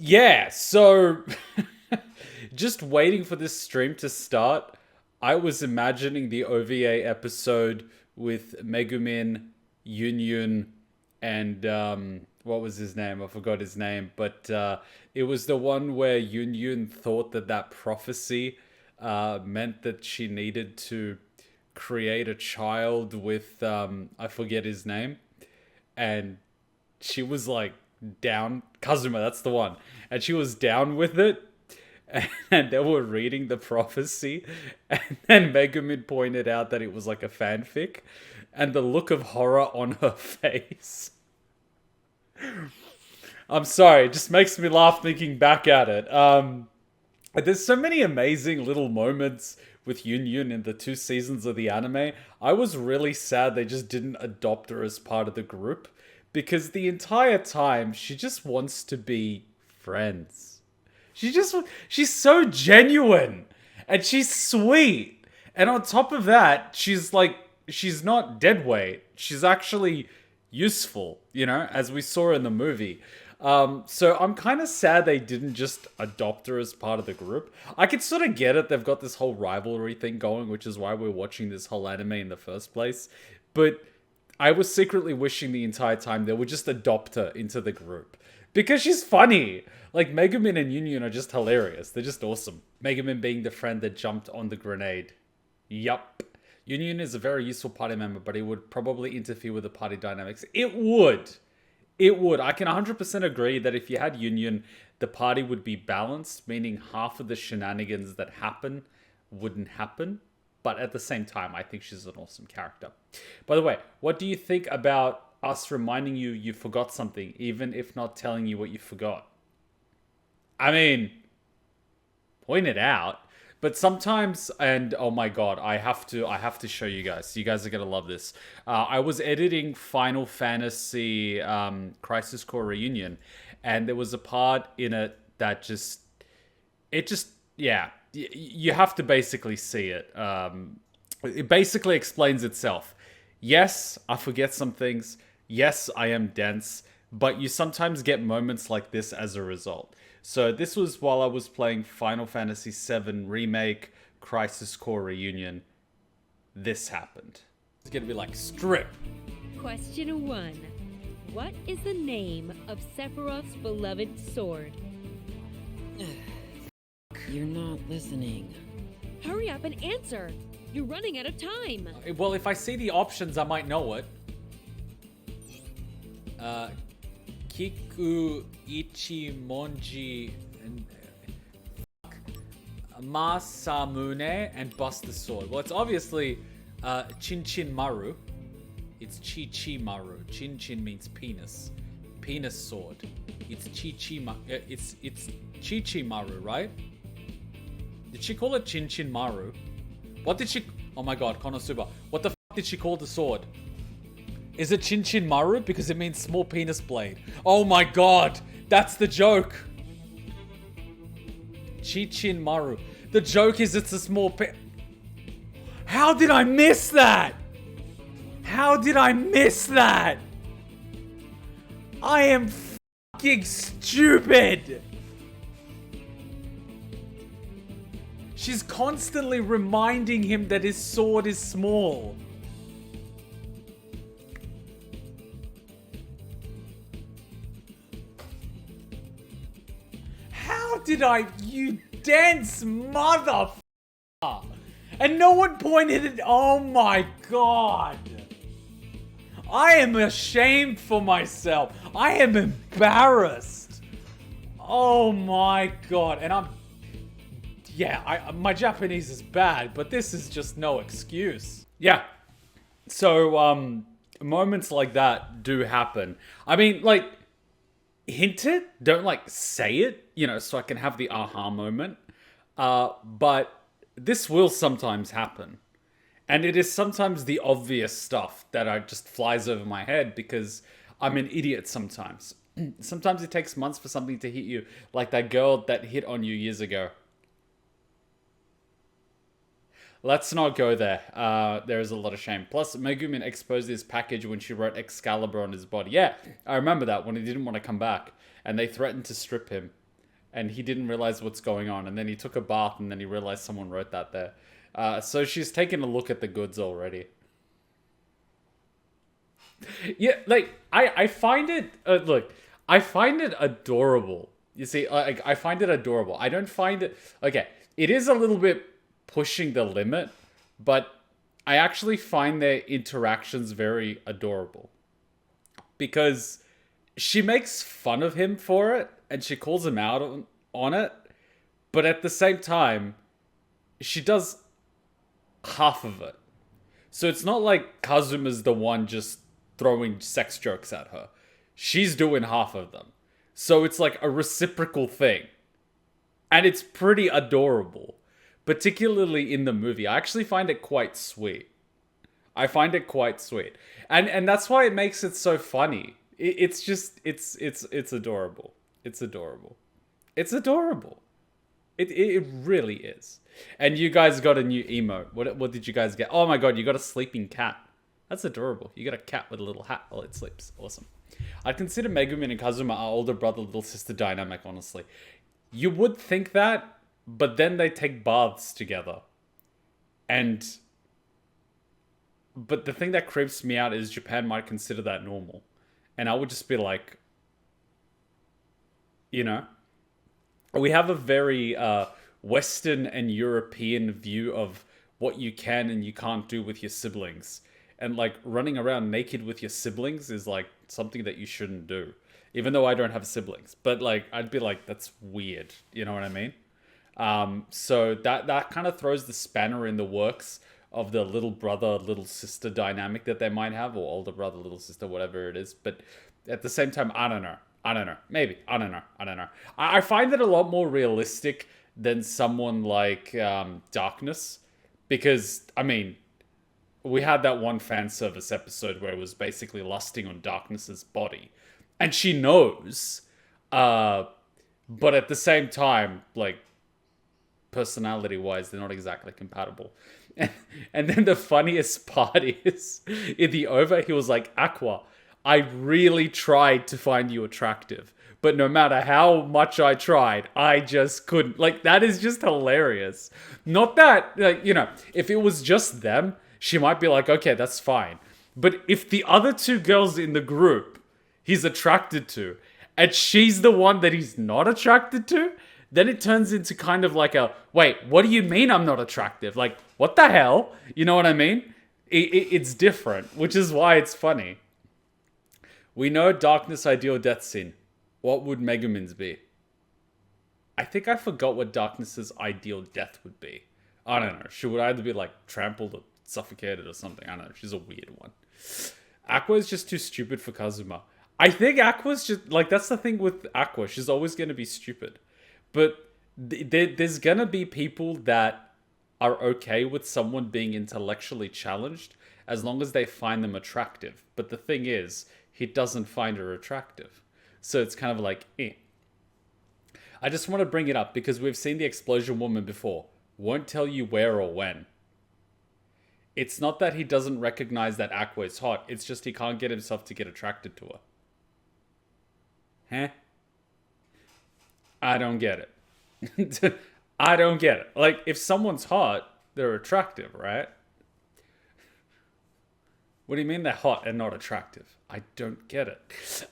Yeah, so just waiting for this stream to start, I was imagining the OVA episode with Megumin, Yun Yun, and what was his name? I forgot his name, but it was the one where Yun Yun thought that that prophecy meant that she needed to create a child with I forget his name, and she was like down. Kazuma, that's the one, and she was down with it. And they were reading the prophecy, and then Megumin pointed out that it was like a fanfic, and the look of horror on her face. I'm sorry, it just makes me laugh thinking back at it. There's so many amazing little moments with Yun Yun in the two seasons of the anime. I was really sad they just didn't adopt her as part of the group because the entire time she just wants to be friends. She's so genuine and she's sweet. And on top of that, she's not dead weight. She's actually useful, as we saw in the movie. So I'm kind of sad they didn't just adopt her as part of the group. I could sort of get it. They've got this whole rivalry thing going, which is why we're watching this whole anime in the first place. But I was secretly wishing the entire time they would just adopt her into the group. Because she's funny. Like, Megumin and Union are just hilarious. They're just awesome. Megumin being the friend that jumped on the grenade. Yup. Union is a very useful party member, but it would probably interfere with the party dynamics. It would. It would. I can 100% agree that if you had Union, the party would be balanced, meaning half of the shenanigans that happen wouldn't happen. But at the same time, I think she's an awesome character. By the way, what do you think about us reminding you forgot something, even if not telling you what you forgot? I mean, point it out. But sometimes, and oh my god, I have to show you guys. You guys are gonna love this. I was editing Final Fantasy Crisis Core Reunion, and there was a part in it that yeah, you have to basically see it. It basically explains itself. Yes, I forget some things. Yes, I am dense, but you sometimes get moments like this as a result. So this was while I was playing Final Fantasy VII Remake Crisis Core Reunion. This happened. It's gonna be like, strip. Question 1. What is the name of Sephiroth's beloved sword? You're not listening. Hurry up and answer! You're running out of time! Well, if I see the options, I might know it. Kiku, Ichi, Monji, and Masamune, and Buster Sword. Well, it's obviously Chin Chin Maru. It's Chi Chi Maru. Chin Chin means penis. Penis sword. It's Chi Chi it's Chi Chi Maru, right? Did she call it Chin Chin Maru? What did she... Oh my god, Konosuba. What the f*** did she call the sword? Is it Chin Chin Maru? Because it means small penis blade. Oh my god! That's the joke! Chi Chin Maru. The joke is it's a small How did I miss that? How did I miss that? I am fucking stupid! She's constantly reminding him that his sword is small. How did I, you dense motherfucker? And no one pointed it. Oh my god. I am ashamed for myself. I am embarrassed. Oh my god. And my Japanese is bad, but this is just no excuse. Yeah. So, moments like that do happen. I mean, like, hint it, don't like say it, so I can have the aha moment. But this will sometimes happen. And it is sometimes the obvious stuff that just flies over my head because I'm an idiot sometimes. Sometimes it takes months for something to hit you, like that girl that hit on you years ago. Let's not go there. There is a lot of shame. Plus, Megumin exposed his package when she wrote Excalibur on his body. Yeah, I remember that when he didn't want to come back. And they threatened to strip him. and he didn't realize what's going on, and then he took a bath, and then he realized someone wrote that there. So she's taken a look at the goods already. Yeah, like I find it look, I find it adorable. You see, like I find it adorable. I don't find it okay. It is a little bit pushing the limit, but I actually find their interactions very adorable because she makes fun of him for it and she calls him out on it, but at the same time, she does half of it. So it's not like Kazuma's the one just throwing sex jokes at her. She's doing half of them. So it's like a reciprocal thing. And it's pretty adorable. Particularly in the movie. I actually find it quite sweet. I find it quite sweet. And that's why it makes it so funny. It's just it's adorable. It's adorable. It's adorable. It really is. And you guys got a new emote. What did you guys get? Oh my god, you got a sleeping cat. That's adorable. You got a cat with a little hat while it sleeps. Awesome. I'd consider Megumin and Kazuma our older brother, little sister dynamic, honestly. You would think that, but then they take baths together. But the thing that creeps me out is Japan might consider that normal. And I would just be like, you know, we have a very Western and European view of what you can and you can't do with your siblings. And like running around naked with your siblings is like something that you shouldn't do. Even though I don't have siblings. But like, I'd be like, that's weird. You know what I mean? So that kind of throws the spanner in the works of the little brother, little sister dynamic that they might have, or older brother, little sister, whatever it is. But at the same time, I don't know. Maybe. I don't know. I find it a lot more realistic than someone like Darkness. Because, I mean, we had that one fan service episode where it was basically lusting on Darkness's body. And she knows. But at the same time, like, personality-wise, they're not exactly compatible. And then the funniest part is, in the OVA, he was like, Aqua, I really tried to find you attractive. But no matter how much I tried, I just couldn't. Like, that is just hilarious. Not that, like, you know, if it was just them, she might be like, okay, that's fine. But if the other two girls in the group he's attracted to, and she's the one that he's not attracted to, then it turns into kind of like a, wait, what do you mean I'm not attractive? Like, what the hell? You know what I mean? It's different, which is why it's funny. We know Darkness ideal death scene. What would Megumin's be? I think I forgot what Darkness's ideal death would be. I don't know. She would either be like trampled or suffocated or something. I don't know. She's a weird one. Aqua is just too stupid for Kazuma. I think Aqua's just, like, that's the thing with Aqua. She's always going to be stupid. But there's going to be people that are okay with someone being intellectually challenged as long as they find them attractive. But the thing is, he doesn't find her attractive. So it's kind of like, eh. I just want to bring it up because we've seen the explosion woman before. Won't tell you where or when. It's not that he doesn't recognize that Aqua is hot. It's just he can't get himself to get attracted to her. Huh? I don't get it. I don't get it. Like, if someone's hot, they're attractive, right? What do you mean they're hot and not attractive? I don't get it.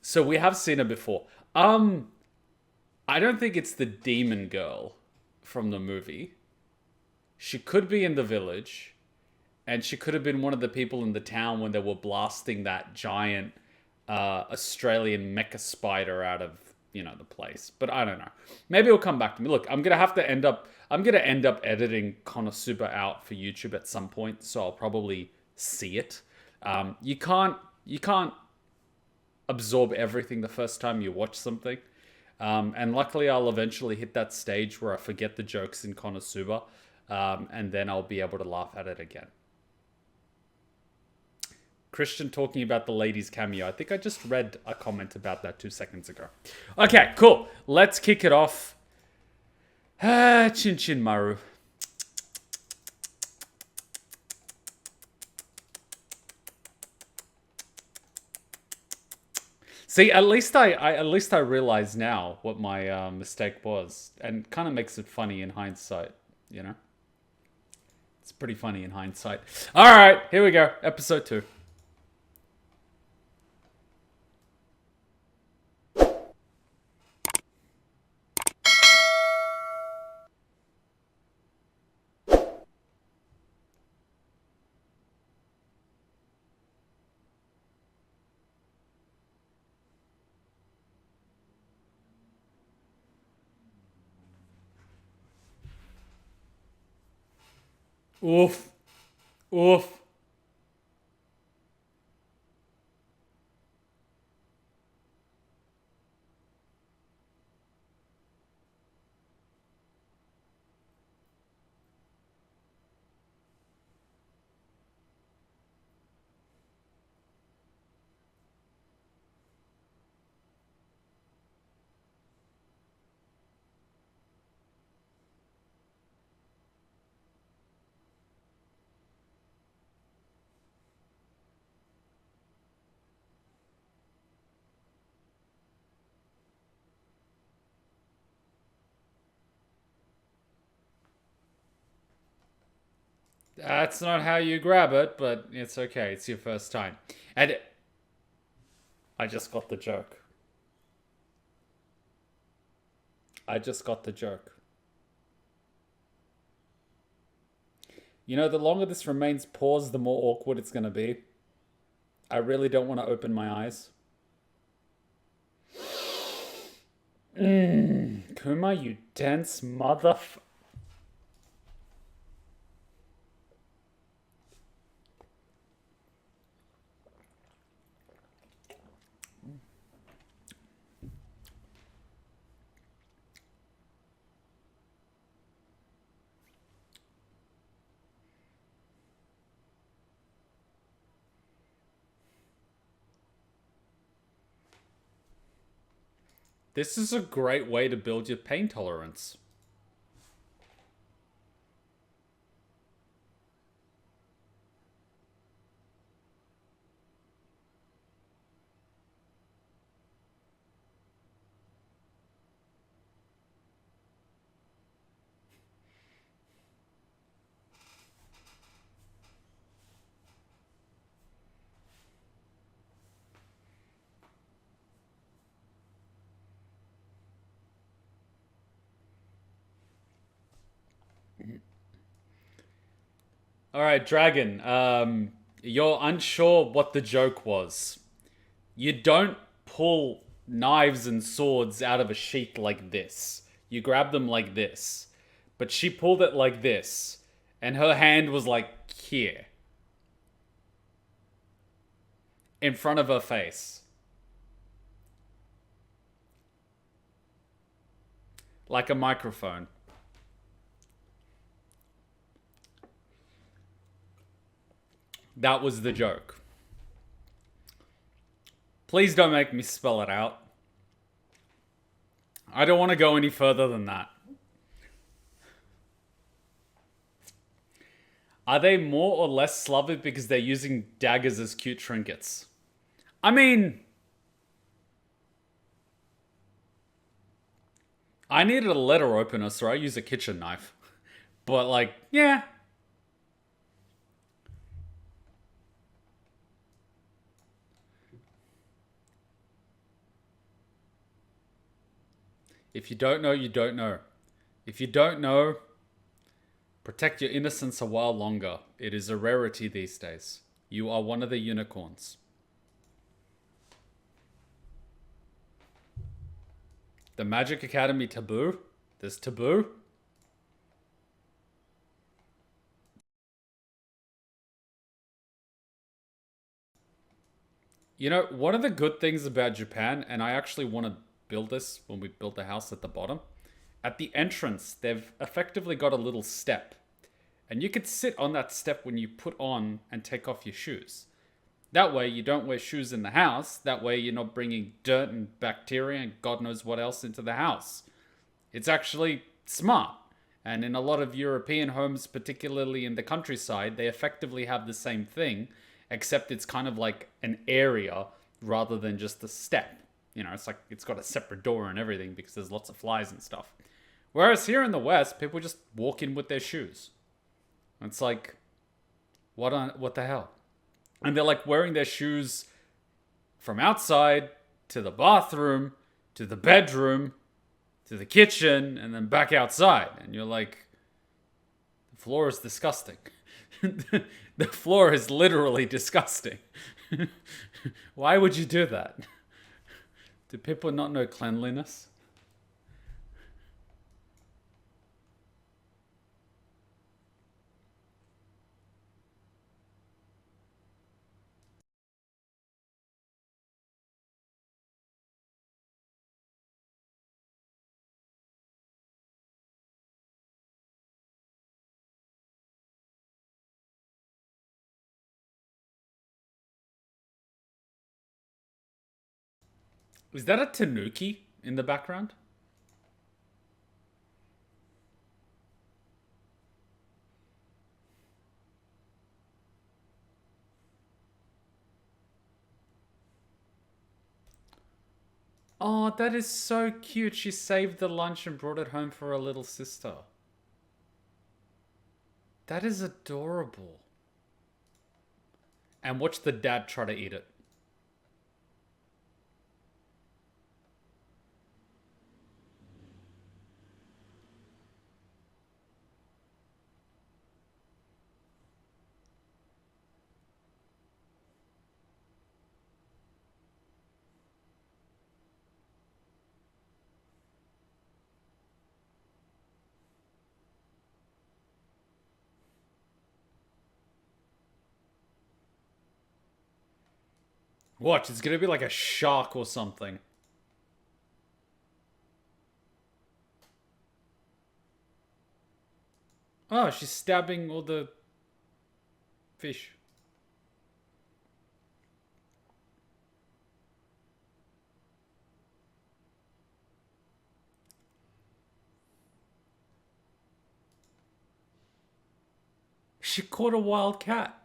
So we have seen her before. I don't think it's the demon girl from the movie. She could be in the village. And she could have been one of the people in the town when they were blasting that giant Australian mecha spider out of, you know, the place. But I don't know. Maybe it'll come back to me. Look, I'm gonna end up editing Konosuba out for YouTube at some point, so I'll probably see it. You can't absorb everything the first time you watch something. And luckily I'll eventually hit that stage where I forget the jokes in Konosuba, and then I'll be able to laugh at it again. Christian talking about the ladies cameo. I think I just read a comment about that 2 seconds ago. Okay, cool. Let's kick it off. Chin Chin Maru. See, at least I realize now what my mistake was, and kind of makes it funny in hindsight. You know, it's pretty funny in hindsight. All right, here we go. Episode 2. Oof. Oof. That's not how you grab it, but it's okay. It's your first time. And I just got the joke. I just got the joke. You know, the longer this remains paused, the more awkward it's going to be. I really don't want to open my eyes. Kuma, you dense motherf... This is a great way to build your pain tolerance. All right, Dragon. You're unsure what the joke was. You don't pull knives and swords out of a sheath like this. You grab them like this. But she pulled it like this, and her hand was like here, in front of her face. Like a microphone. That was the joke. Please don't make me spell it out. I don't want to go any further than that. Are they more or less Slavic because they're using daggers as cute trinkets? I mean, I needed a letter opener, so I use a kitchen knife. But like, yeah. If you don't know, you don't know. If you don't know, protect your innocence a while longer. It is a rarity these days. You are one of the unicorns. The Magic Academy taboo? There's taboo? You know, one of the good things about Japan, and I actually want to build this when we build the house at the bottom, at the entrance, they've effectively got a little step. And you could sit on that step when you put on and take off your shoes. That way you don't wear shoes in the house. That way you're not bringing dirt and bacteria and God knows what else into the house. It's actually smart. And in a lot of European homes, particularly in the countryside, they effectively have the same thing, except it's kind of like an area rather than just a step. You know, it's like it's got a separate door and everything because there's lots of flies and stuff. Whereas here in the West, people just walk in with their shoes. It's like, what the hell? And they're like wearing their shoes from outside to the bathroom to the bedroom to the kitchen and then back outside. And you're like, the floor is disgusting. The floor is literally disgusting. Why would you do that? Do people not know cleanliness? Is that a tanuki in the background? Oh, that is so cute. She saved the lunch and brought it home for her little sister. That is adorable. And watch the dad try to eat it. Watch, it's gonna be like a shark or something. Oh, she's stabbing all the fish. She caught a wild cat.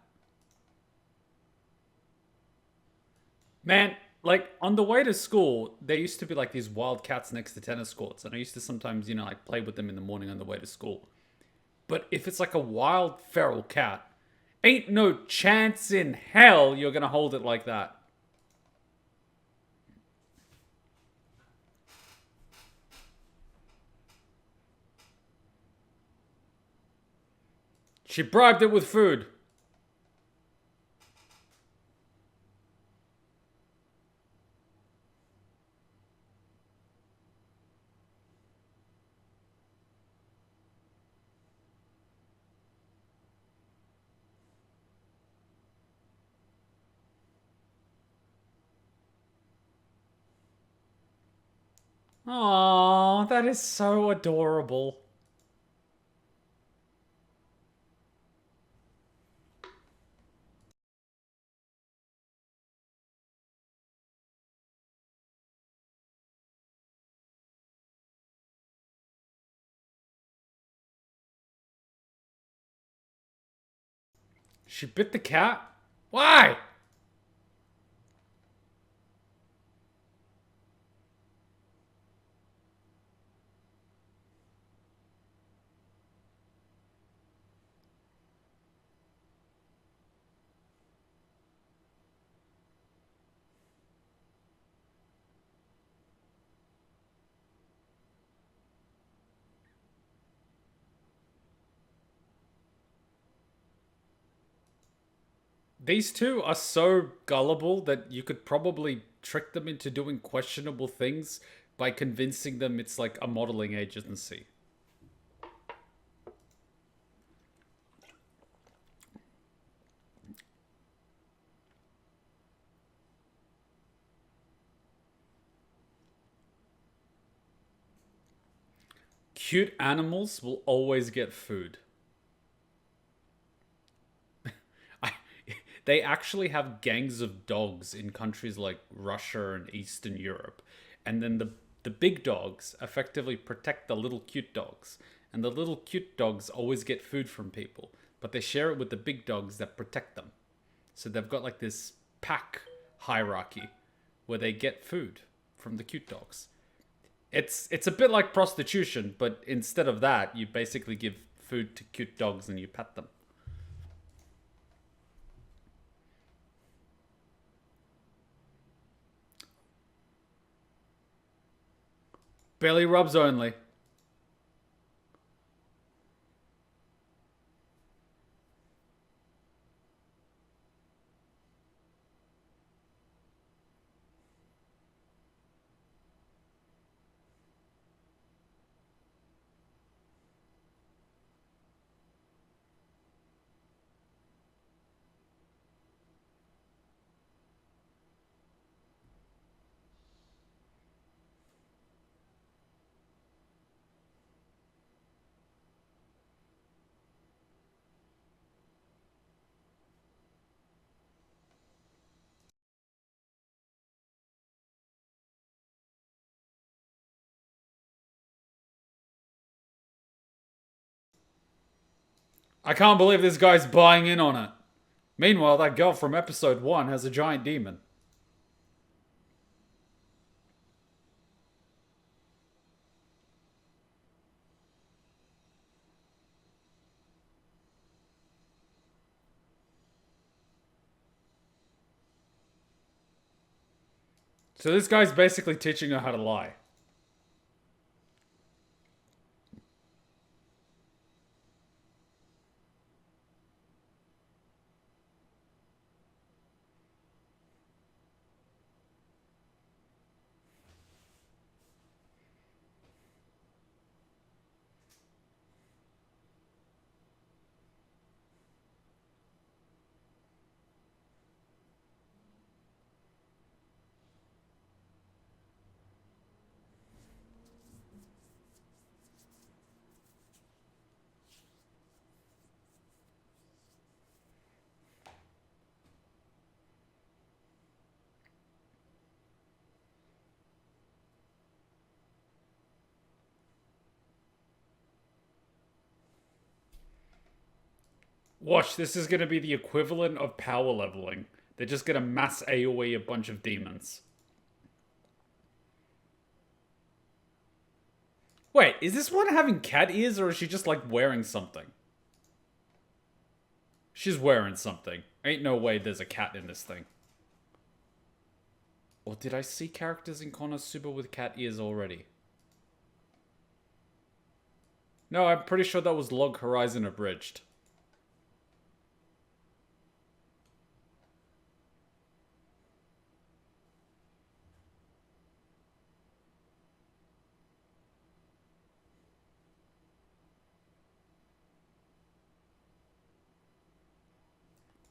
Man, like on the way to school, there used to be like these wild cats next to tennis courts, and I used to sometimes, like play with them in the morning on the way to school. But if it's like a wild feral cat, ain't no chance in hell you're gonna hold it like that. She bribed it with food. Aww, that is so adorable. She bit the cat? Why? These two are so gullible that you could probably trick them into doing questionable things by convincing them it's like a modeling agency. Cute animals will always get food. I, they actually have gangs of dogs in countries like Russia and Eastern Europe. And then the big dogs effectively protect the little cute dogs. And the little cute dogs always get food from people. But they share it with the big dogs that protect them. So they've got like this pack hierarchy where they get food from the cute dogs. It's a bit like prostitution, but instead of that, you basically give food to cute dogs and you pet them. Belly rubs only. I can't believe this guy's buying in on it. Meanwhile, that girl from episode 1 has a giant demon. So this guy's basically teaching her how to lie. Watch, this is going to be the equivalent of power leveling. They're just going to mass AoE a bunch of demons. Wait, is this one having cat ears or is she just like wearing something? She's wearing something. Ain't no way there's a cat in this thing. Or did I see characters in Konosuba with cat ears already? No, I'm pretty sure that was Log Horizon Abridged.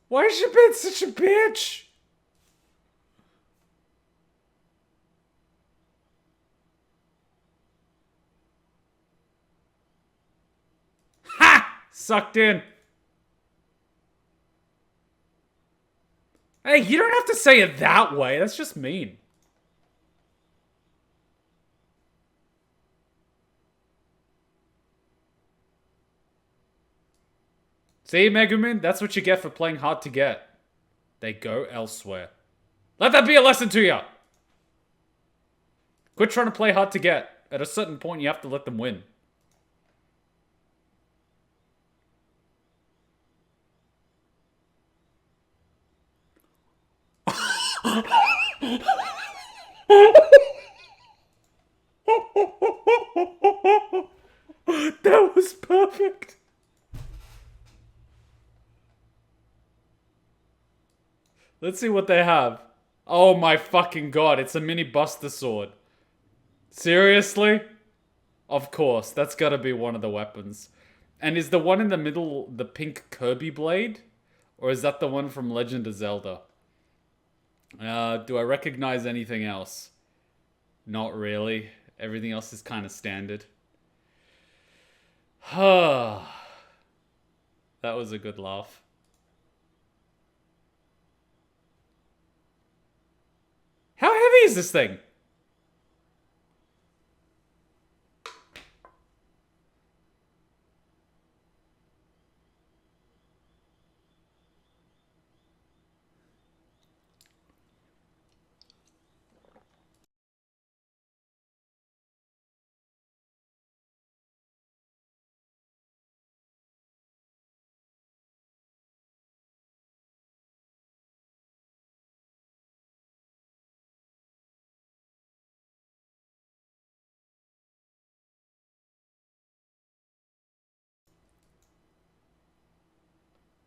Why is she being such a bitch? Ha! Sucked in. Hey, you don't have to say it that way. That's just mean. See, Megumin? That's what you get for playing hard to get. They go elsewhere. Let that be a lesson to you! Quit trying to play hard to get. At a certain point, you have to let them win. That was perfect. Let's see what they have. Oh my fucking god, it's a mini Buster Sword. Seriously? Of course, that's gotta be one of the weapons. And is the one in the middle the pink Kirby blade? Or is that the one from Legend of Zelda? Do I recognize anything else? Not really. Everything else is kind of standard. That was a good laugh. How heavy is this thing?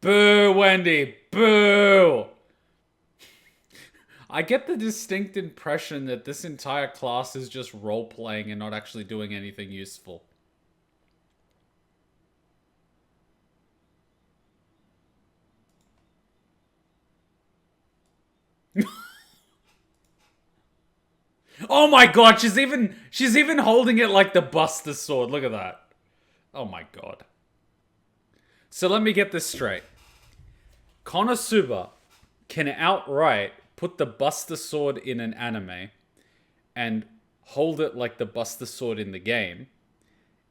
Boo, Wendy. Boo. I get the distinct impression that this entire class is just role-playing and not actually doing anything useful. Oh my god, she's even holding it like the Buster Sword. Look at that. Oh my god. So let me get this straight. Konosuba can outright put the Buster Sword in an anime and hold it like the Buster Sword in the game,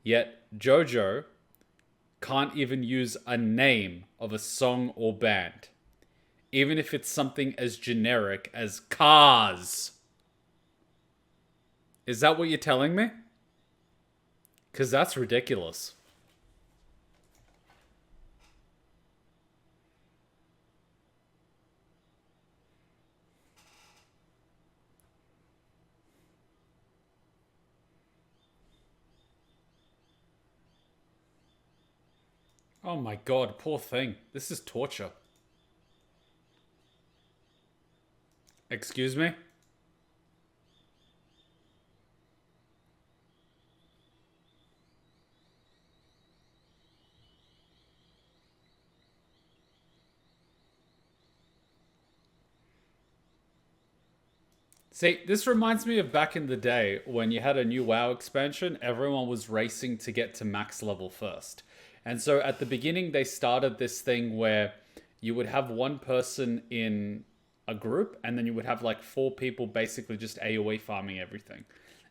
yet JoJo can't even use a name of a song or band, even if it's something as generic as Cars. Is that what you're telling me? Because that's ridiculous. Oh my god, poor thing. This is torture. Excuse me? See, this reminds me of back in the day when you had a new WoW expansion, everyone was racing to get to max level first. And so at the beginning, they started this thing where you would have one person in a group, and then you would have like 4 people basically just AoE farming everything.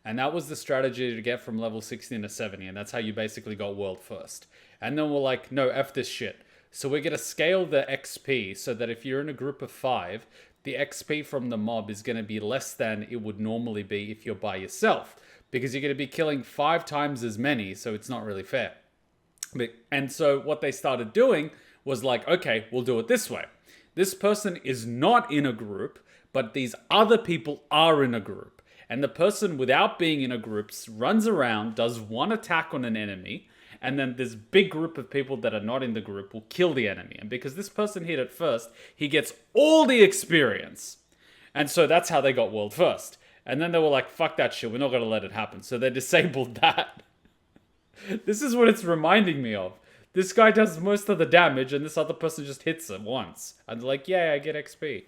And that was the strategy to get from level 16 to 70, and that's how you basically got world first. And then we're like, no, F this shit. So we're going to scale the XP so that if you're in a group of 5, the XP from the mob is going to be less than it would normally be if you're by yourself, because you're going to be killing 5 times as many, so it's not really fair. And so what they started doing was like, okay, we'll do it this way. This person is not in a group, but these other people are in a group. And the person without being in a group runs around, does one attack on an enemy, and then this big group of people that are not in the group will kill the enemy. And because this person hit it first, he gets all the experience. And so that's how they got world first. And then they were like, fuck that shit, we're not going to let it happen. So they disabled that. This is what it's reminding me of. This guy does most of the damage and this other person just hits him once. And they're like, yeah, I get XP.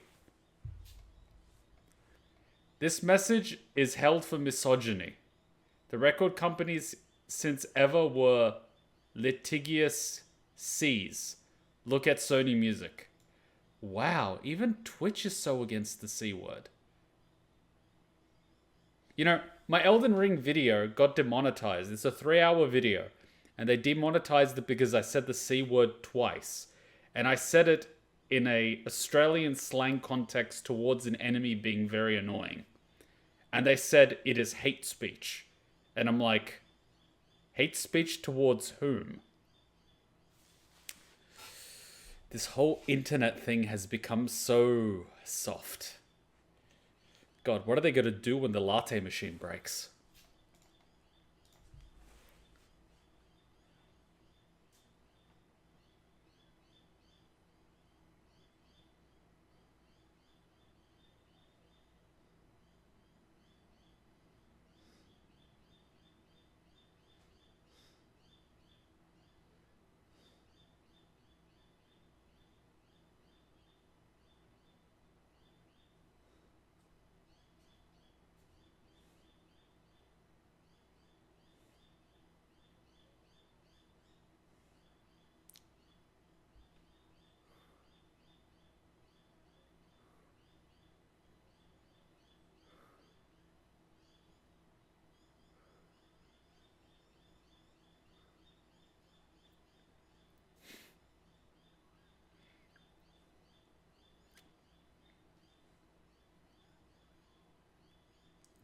This message is held for misogyny. The record companies since ever were litigious C's. Look at Sony Music. Wow, even Twitch is so against the C word. You know, my Elden Ring video got demonetized. It's a 3-hour video. And they demonetized it because I said the C word twice. And I said it in a Australian slang context towards an enemy being very annoying. And they said it is hate speech. And I'm like, hate speech towards whom? This whole internet thing has become so soft. God, what are they going to do when the latte machine breaks?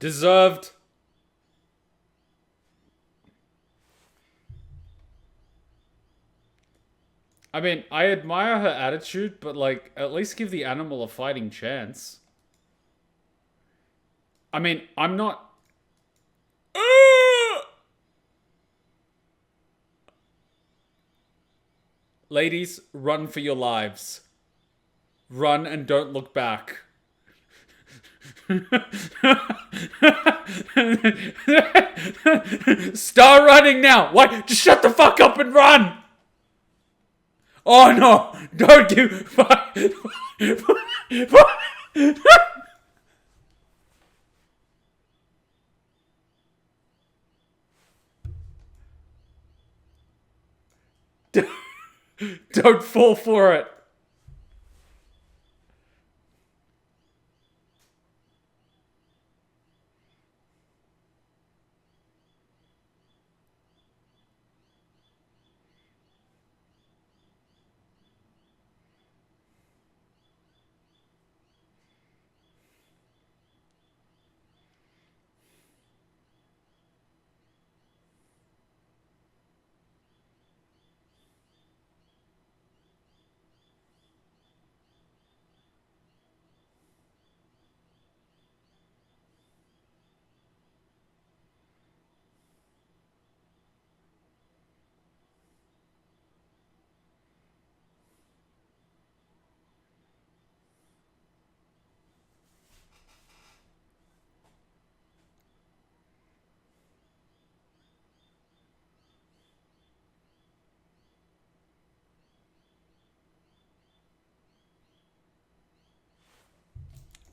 Deserved. I mean, I admire her attitude, but like, at least give the animal a fighting chance. I mean, I'm not... Ladies, run for your lives. Run and don't look back. Start running now! What? Just shut the fuck up and run! Oh no! Don't give. Don't fall for it.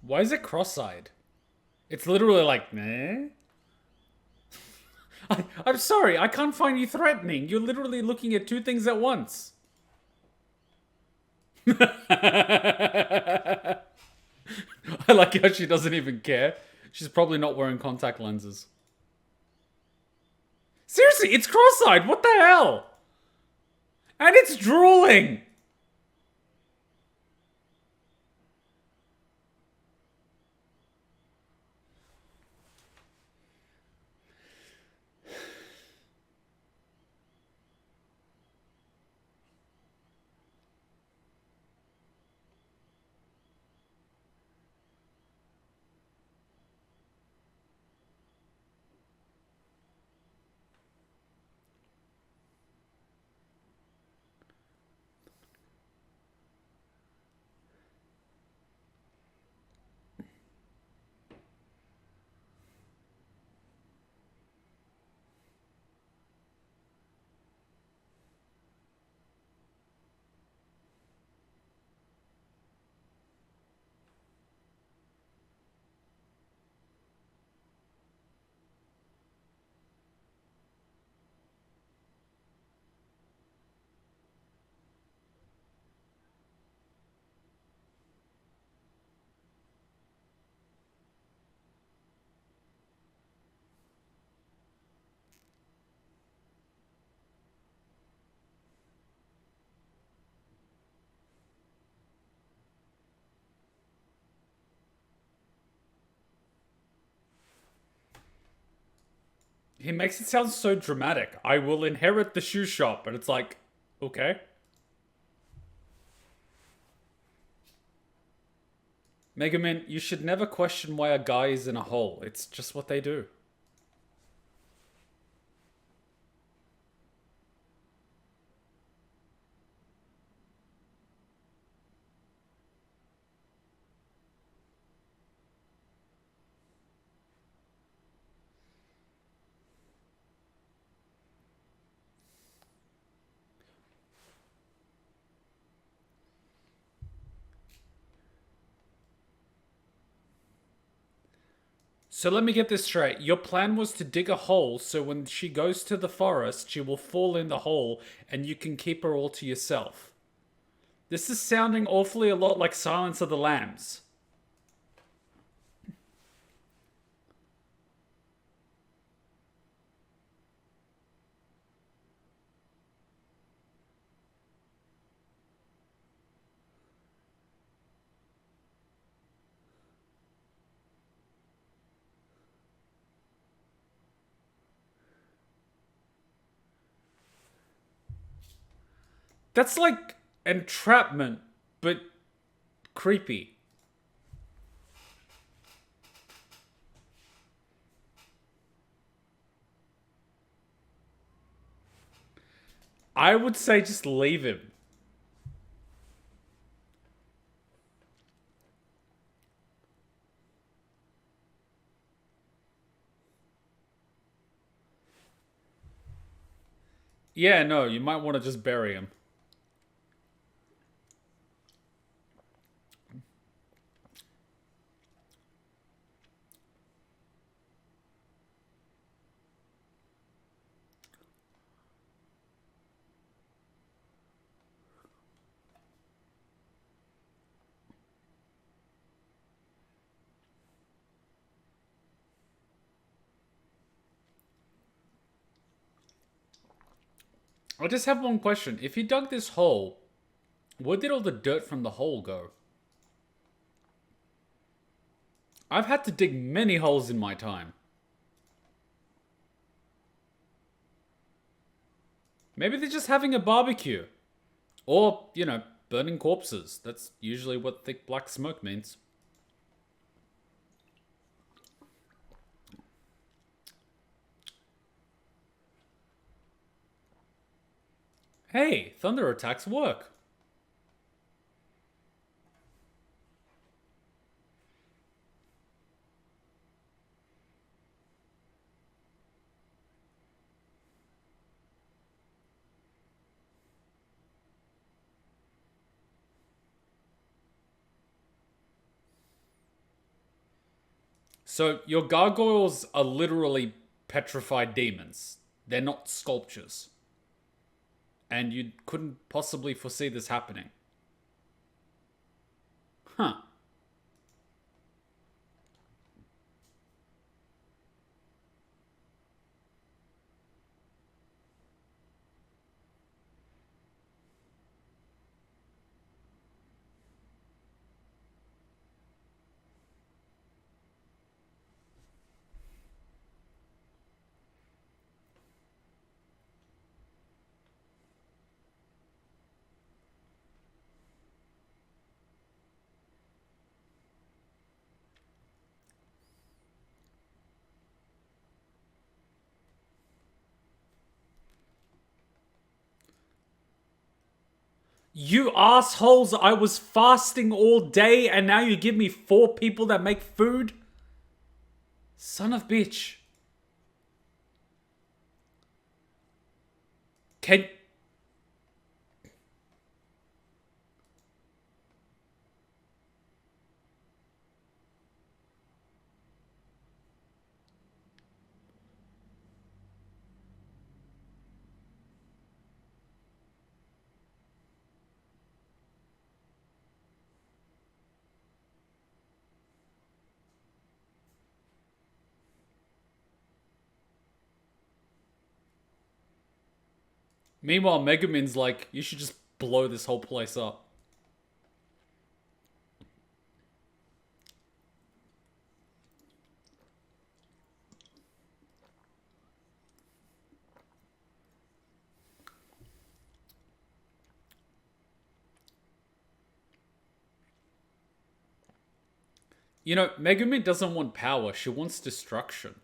Why is it cross-eyed? It's literally like, meh? I'm sorry, I can't find you threatening. You're literally looking at two things at once. I like how she doesn't even care. She's probably not wearing contact lenses. Seriously, it's cross-eyed. What the hell? And it's drooling. He makes it sound so dramatic. I will inherit the shoe shop. And it's like, okay. Megumin, you should never question why a guy is in a hole. It's just what they do. So let me get this straight. Your plan was to dig a hole so when she goes to the forest, she will fall in the hole and you can keep her all to yourself. This is sounding awfully a lot like Silence of the Lambs. That's like entrapment, but creepy. I would say just leave him. Yeah, no, you might want to just bury him. I just have one question. If he dug this hole, where did all the dirt from the hole go? I've had to dig many holes in my time. Maybe they're just having a barbecue. Or, burning corpses. That's usually what thick black smoke means. Hey, thunder attacks work. So, your gargoyles are literally petrified demons. They're not sculptures. And you couldn't possibly foresee this happening. Huh. You assholes, I was fasting all day and now you give me 4 people that make food? Son of bitch. Can... Meanwhile, Megumin's like, you should just blow this whole place up. Megumin doesn't want power, she wants destruction.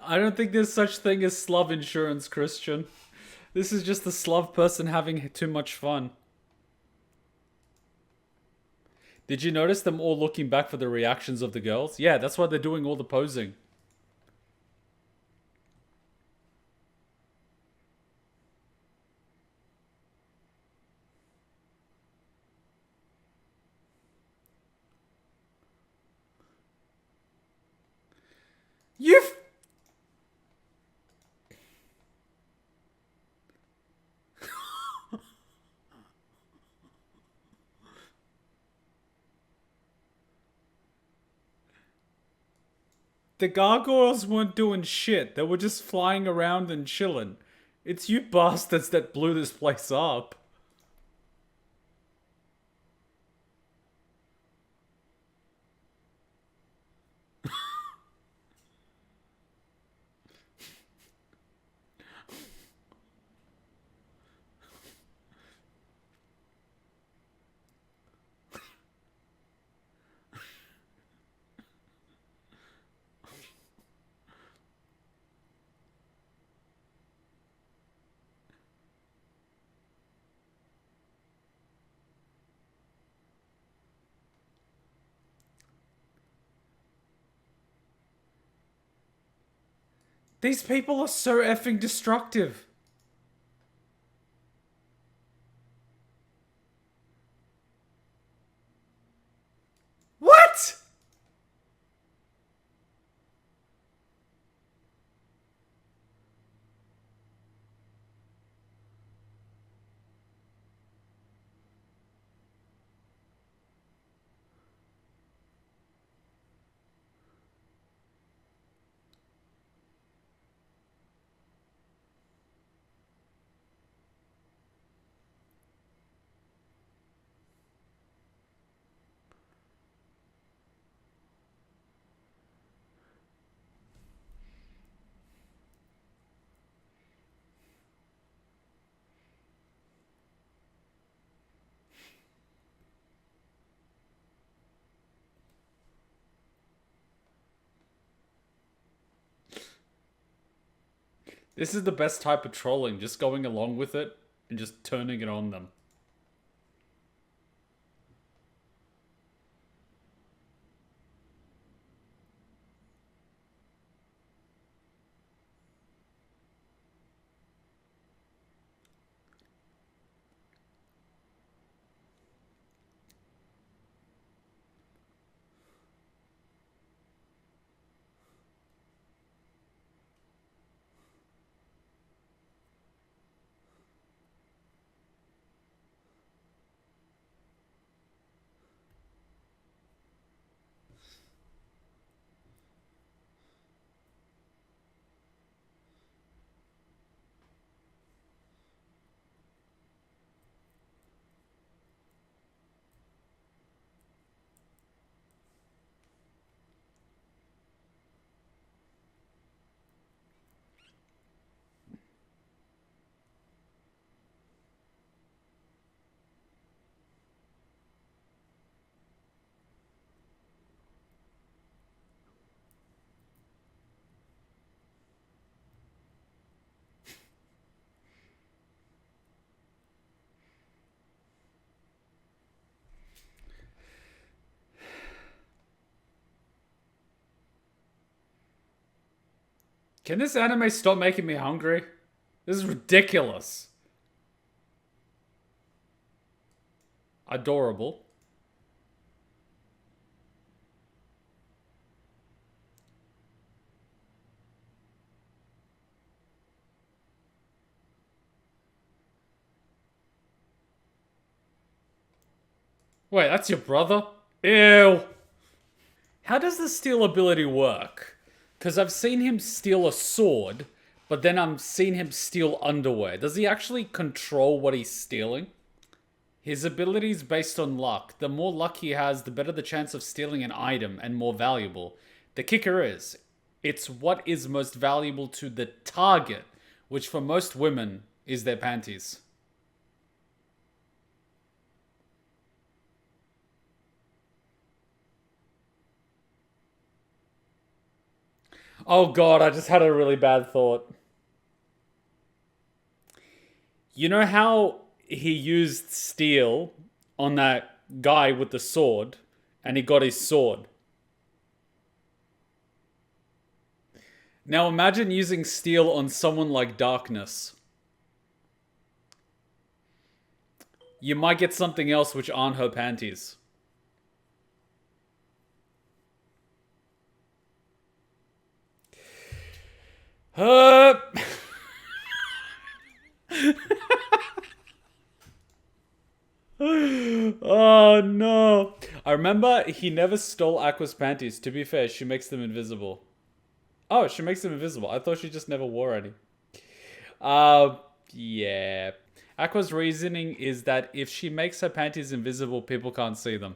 I don't think there's such thing as slov insurance, Christian. This is just the slov person having too much fun. Did you notice them all looking back for the reactions of the girls? Yeah, that's why they're doing all the posing. You've... The gargoyles weren't doing shit. They were just flying around and chilling. It's you bastards that blew this place up. These people are so effing destructive. What? This is the best type of trolling, just going along with it and just turning it on them. Can this anime stop making me hungry? This is ridiculous. Adorable. Wait, that's your brother? Ew. How does the steal ability work? Because I've seen him steal a sword, but then I've seen him steal underwear. Does he actually control what he's stealing? His ability is based on luck. The more luck he has, the better the chance of stealing an item and more valuable. The kicker is, it's what is most valuable to the target, which for most women is their panties. Oh god, I just had a really bad thought. You know how he used steel on that guy with the sword, and he got his sword? Now imagine using steel on someone like Darkness. You might get something else which aren't her panties. Uh... Oh no. I remember he never stole Aqua's panties. To be fair, she makes them invisible. Oh, she makes them invisible. I thought she just never wore any. Yeah. Aqua's reasoning is that if she makes her panties invisible, people can't see them.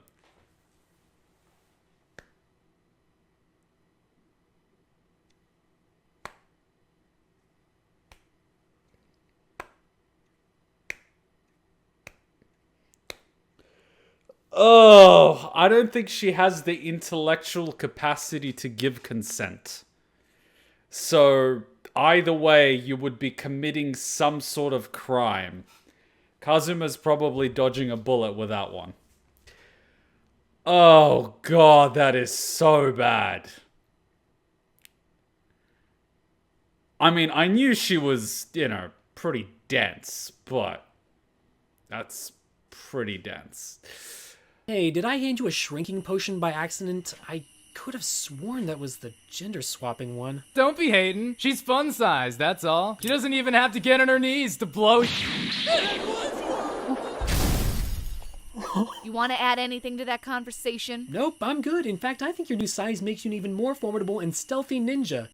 Oh, I don't think she has the intellectual capacity to give consent. So, either way, you would be committing some sort of crime. Kazuma's probably dodging a bullet with that one. Oh, God, that is so bad. I mean, I knew she was, pretty dense, but that's pretty dense. Hey, did I hand you a shrinking potion by accident? I could have sworn that was the gender swapping one. Don't be hating. She's fun sized, that's all. She doesn't even have to get on her knees to blow. You want to add anything to that conversation? Nope, I'm good. In fact, I think your new size makes you an even more formidable and stealthy ninja.